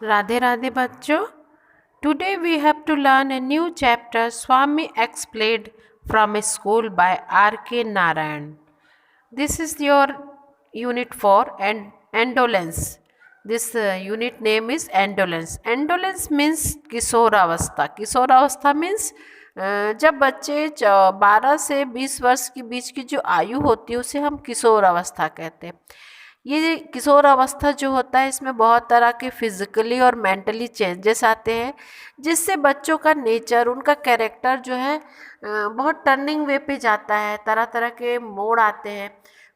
राधे राधे बच्चों. Today we have to learn a new chapter Swami explained from a school by R.K. Narayan. This is your unit 4 and endolence. This unit name is endolence. Endolence means किशोरावस्था. किशोरावस्था means जब बच्चे 12 से 20 वर्ष के बीच की जो आयु होती है उसे हम किशोरावस्था कहते हैं. ये किशोर अवस्था जो होता है इसमें बहुत तरह के फिजिकली और मेंटली चेंजेस आते हैं, जिससे बच्चों का नेचर, उनका कैरेक्टर जो है बहुत टर्निंग वे पे जाता है. तरह तरह के मोड़ आते हैं.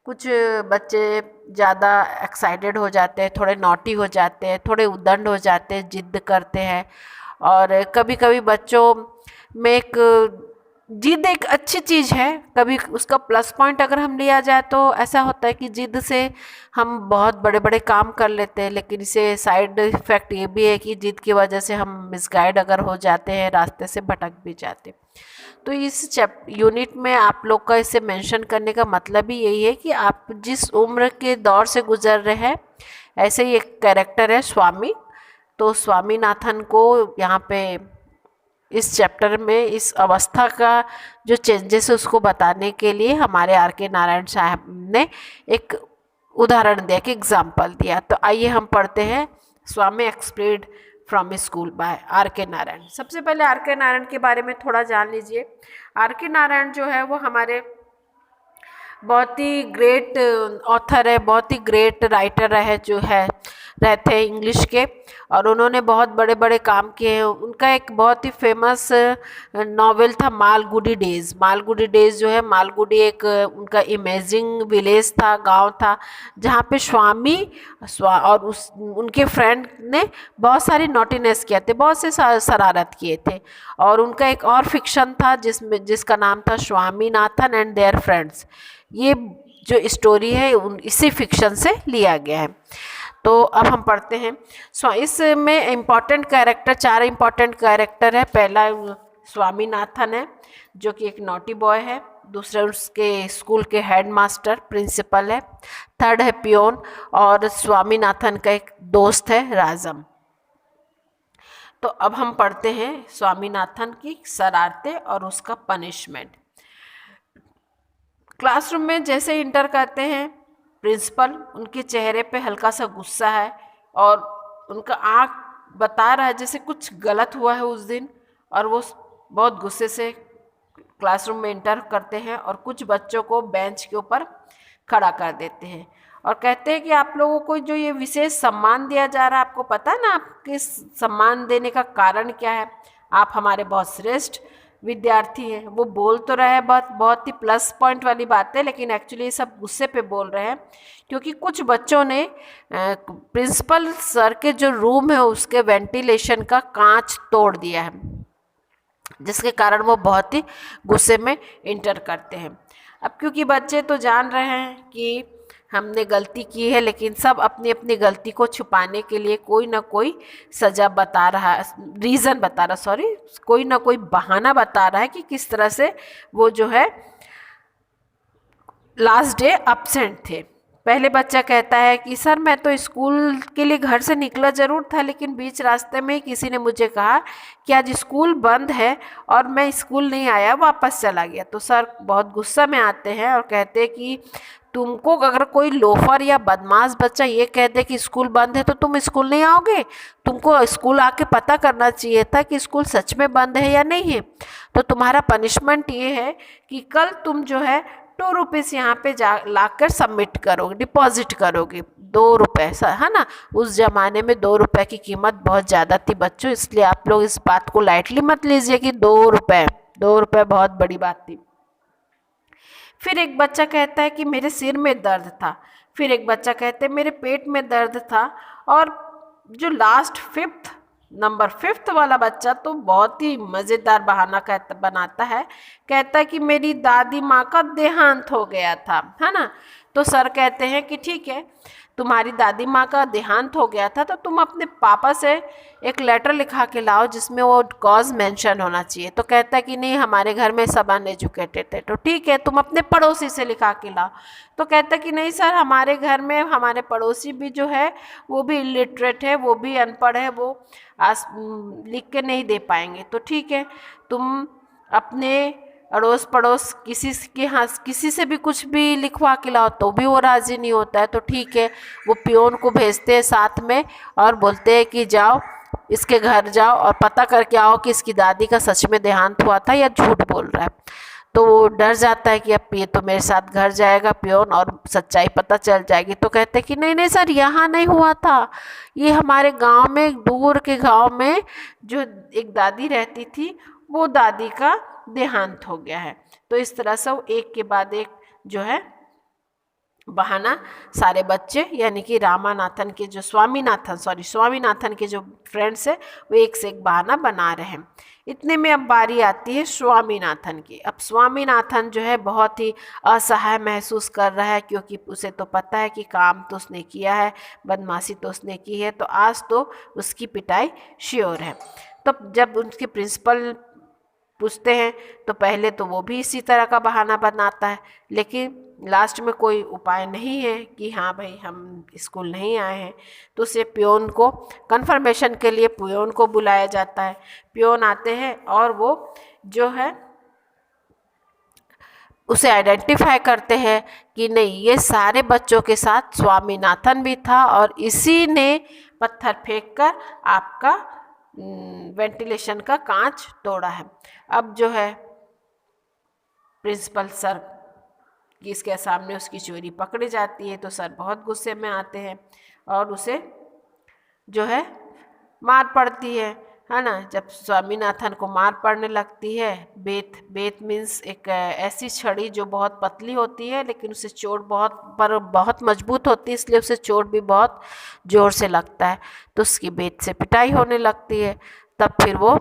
कुछ बच्चे ज़्यादा एक्साइटेड हो जाते हैं, थोड़े नॉटी हो जाते हैं, थोड़े उद्दंड हो जाते हैं, जिद करते हैं. और कभी कभी बच्चों में एक जिद एक अच्छी चीज़ है. कभी उसका प्लस पॉइंट अगर हम लिया जाए तो ऐसा होता है कि जिद से हम बहुत बड़े बड़े काम कर लेते हैं, लेकिन इसे साइड इफ़ेक्ट ये भी है कि जिद की वजह से हम मिसगाइड अगर हो जाते हैं, रास्ते से भटक भी जाते हैं. तो इस यूनिट में आप लोग का इसे मेंशन करने का मतलब ही यही है कि आप जिस उम्र के दौर से गुजर रहे हैं, ऐसे ही एक कैरेक्टर है स्वामी. तो स्वामीनाथन को यहाँ पे इस चैप्टर में इस अवस्था का जो चेंजेस है उसको बताने के लिए हमारे आर के नारायण साहब ने एक उदाहरण दिया, एक एग्जाम्पल दिया. तो आइए हम पढ़ते हैं Swami explained from school by R K Narayan. सबसे पहले आर के नारायण के बारे में थोड़ा जान लीजिए. आर के नारायण जो है वो हमारे बहुत ही ग्रेट ऑथर है, बहुत ही ग्रेट राइटर है, जो है रहते हैं इंग्लिश के, और उन्होंने बहुत बड़े बड़े काम किए हैं. उनका एक बहुत ही फेमस नॉवेल था मालगुडी डेज़. मालगुडी डेज़ जो है, मालगुडी एक उनका इमेजिंग विलेज था, गांव था, जहाँ पे स्वामी और उनके फ्रेंड ने बहुत सारी नॉटीनेस किए थे, बहुत से शरारत किए थे. और उनका एक और फिक्शन था जिसका नाम था स्वामीनाथन एंड देयर फ्रेंड्स. ये जो स्टोरी है इसी फिक्शन से लिया गया है. तो अब हम पढ़ते हैं. इसमें इम्पॉर्टेंट कैरेक्टर, 4 इम्पॉर्टेंट कैरेक्टर है. पहला स्वामीनाथन है जो कि एक नॉटी बॉय है. दूसरा उसके स्कूल के हेड मास्टर प्रिंसिपल है. थर्ड है पियोन, और स्वामीनाथन का एक दोस्त है राजम. तो अब हम पढ़ते हैं स्वामीनाथन की शरारतें और उसका पनिशमेंट. क्लासरूम में जैसे इंटर करते हैं प्रिंसिपल, उनके चेहरे पे हल्का सा गुस्सा है और उनका आँख बता रहा है जैसे कुछ गलत हुआ है उस दिन, और वो बहुत गुस्से से क्लासरूम में इंटर करते हैं और कुछ बच्चों को बेंच के ऊपर खड़ा कर देते हैं और कहते हैं कि आप लोगों को जो ये विशेष सम्मान दिया जा रहा है, आपको पता है ना आपके इस सम्मान देने का कारण क्या है? आप हमारे बहुत श्रेष्ठ विद्यार्थी हैं. वो बोल तो रहे हैं बहुत ही प्लस पॉइंट वाली बात है, लेकिन एक्चुअली ये सब गुस्से पे बोल रहे हैं क्योंकि कुछ बच्चों ने प्रिंसिपल सर के जो रूम है उसके वेंटिलेशन का कांच तोड़ दिया है, जिसके कारण वो बहुत ही गुस्से में इंटर करते हैं. अब क्योंकि बच्चे तो जान रहे हैं कि हमने गलती की है, लेकिन सब अपनी अपनी गलती को छुपाने के लिए कोई ना कोई सज़ा बता रहा है, रीज़न बता रहा, सॉरी, कोई ना कोई बहाना बता रहा है कि किस तरह से वो जो है लास्ट डे अपसेंट थे. पहले बच्चा कहता है कि सर मैं तो स्कूल के लिए घर से निकला ज़रूर था, लेकिन बीच रास्ते में किसी ने मुझे कहा कि आज स्कूल बंद है और मैं स्कूल नहीं आया, वापस चला गया. तो सर बहुत गुस्सा में आते हैं और कहते हैं कि तुमको अगर कोई लोफर या बदमाश बच्चा ये कह दे कि स्कूल बंद है तो तुम स्कूल नहीं आओगे? तुमको स्कूल आके पता करना चाहिए था कि स्कूल सच में बंद है या नहीं है. तो तुम्हारा पनिशमेंट ये है कि कल तुम जो है 2 रुपीज़ यहाँ पे लाकर सबमिट करोगे, डिपॉजिट करोगे. 2 रुपये है ना, उस ज़माने में 2 रुपये की कीमत बहुत ज़्यादा थी बच्चों, इसलिए आप लोग इस बात को लाइटली मत लीजिए कि 2 रुपये बहुत बड़ी बात थी. फिर एक बच्चा कहता है कि मेरे सिर में दर्द था. फिर एक बच्चा कहता है मेरे पेट में दर्द था. और जो लास्ट नंबर 5 वाला बच्चा तो बहुत ही मज़ेदार बहाना बनाता है, कहता है कि मेरी दादी माँ का देहांत हो गया था, है ना. तो सर कहते हैं कि ठीक है, तुम्हारी दादी माँ का देहांत हो गया था तो तुम अपने पापा से एक लेटर लिखा के लाओ जिसमें वो कॉज मेंशन होना चाहिए। तो कहता है कि नहीं, हमारे घर में सब अनएजुकेटेड थे। तो ठीक है, तुम अपने पड़ोसी से लिखा के लाओ। तो कहता है कि नहीं सर, हमारे घर में हमारे पड़ोसी भी जो है वो भी इलिटरेट है, वो भी अनपढ़ है, वो लिख के नहीं दे पाएंगे। तो ठीक है, तुम अपने अड़ोस पड़ोस किसी से भी कुछ भी लिखवा के लाओ तो भी वो राज़ी नहीं होता है। तो ठीक है, वो पियोन को भेजते हैं साथ में और बोलते हैं कि जाओ इसके घर जाओ और पता करके आओ कि इसकी दादी का सच में देहांत हुआ था या झूठ बोल रहा है। तो वो डर जाता है कि अब ये तो मेरे साथ घर जाएगा पियोन और सच्चाई पता चल जाएगी। तो कहते हैं कि नहीं नहीं सर, यहाँ नहीं हुआ था, ये हमारे गांव में, दूर के गांव में जो एक दादी रहती थी वो दादी का देहांत हो गया है। तो इस तरह से वो एक के बाद एक जो है बहाना सारे बच्चे, यानी कि रामानाथन के जो स्वामीनाथन के जो फ्रेंड्स है वो एक से एक बहाना बना रहे हैं। इतने में अब बारी आती है स्वामीनाथन की। अब स्वामीनाथन जो है बहुत ही असहाय महसूस कर रहा है, क्योंकि उसे तो पता है कि काम तो उसने किया है, बदमाशी तो उसने की है, तो आज तो उसकी पिटाई श्योर है। तो जब उनके प्रिंसिपल पूछते हैं तो पहले तो वो भी इसी तरह का बहाना बनाता है, लेकिन लास्ट में कोई उपाय नहीं है कि हाँ भाई हम स्कूल नहीं आए हैं। तो उसे पियोन को कंफर्मेशन के लिए पियोन को बुलाया जाता है। पियोन आते हैं और वो जो है उसे आइडेंटिफाई करते हैं कि नहीं, ये सारे बच्चों के साथ स्वामीनाथन भी था और इसी ने पत्थर फेंककर आपका वेंटिलेशन का कांच तोड़ा है। अब जो है प्रिंसिपल सर कि इसके सामने उसकी चोरी पकड़ी जाती है, तो सर बहुत गुस्से में आते हैं और उसे जो है मार पड़ती है ना। जब स्वामीनाथन को मार पड़ने लगती है, बेत मीन्स एक ऐसी छड़ी जो बहुत पतली होती है लेकिन उसे चोट बहुत मजबूत होती है, इसलिए उसे चोट भी बहुत ज़ोर से लगता है। तो उसकी बेत से पिटाई होने लगती है। तब फिर वो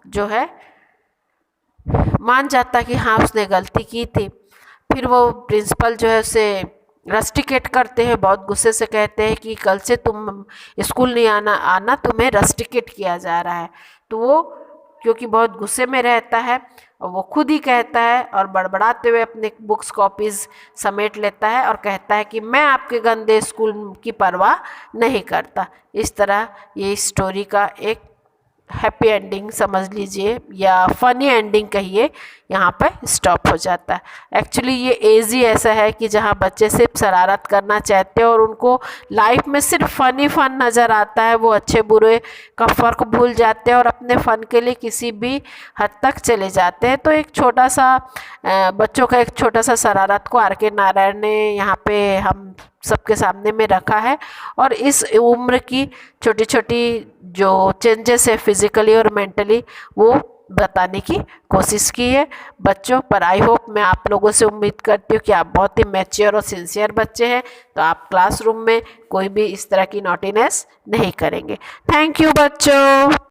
जो है मान जाता है कि हाँ उसने गलती की थी। फिर वो प्रिंसिपल जो है उसे रस्टिकेट करते हैं, बहुत गुस्से से कहते हैं कि कल से तुम स्कूल नहीं आना तुम्हें रस्टिकेट किया जा रहा है। तो वो क्योंकि बहुत गुस्से में रहता है और वो खुद ही कहता है और बड़बड़ाते हुए अपने बुक्स कॉपीज़ समेट लेता है और कहता है कि मैं आपके गंदे स्कूल की परवाह नहीं करता। इस तरह ये स्टोरी का एक हैप्पी एंडिंग समझ लीजिए या फनी एंडिंग कहिए, यहाँ पर स्टॉप हो जाता है। एक्चुअली ये एज ही ऐसा है कि जहाँ बच्चे सिर्फ शरारत करना चाहते हैं और उनको लाइफ में सिर्फ फन नज़र आता है, वो अच्छे बुरे का फ़र्क भूल जाते हैं और अपने फ़न के लिए किसी भी हद तक चले जाते हैं। तो एक छोटा सा बच्चों का एक छोटा सा शरारत को आर के नारायण ने यहाँ पे हम सबके सामने में रखा है और इस उम्र की छोटी छोटी जो चेंजेस है फिज़िकली और मेंटली वो बताने की कोशिश की है बच्चों पर। आई होप, मैं आप लोगों से उम्मीद करती हूँ कि आप बहुत ही मैच्योर और सिंसियर बच्चे हैं, तो आप क्लासरूम में कोई भी इस तरह की नॉटीनेस नहीं करेंगे। थैंक यू बच्चों।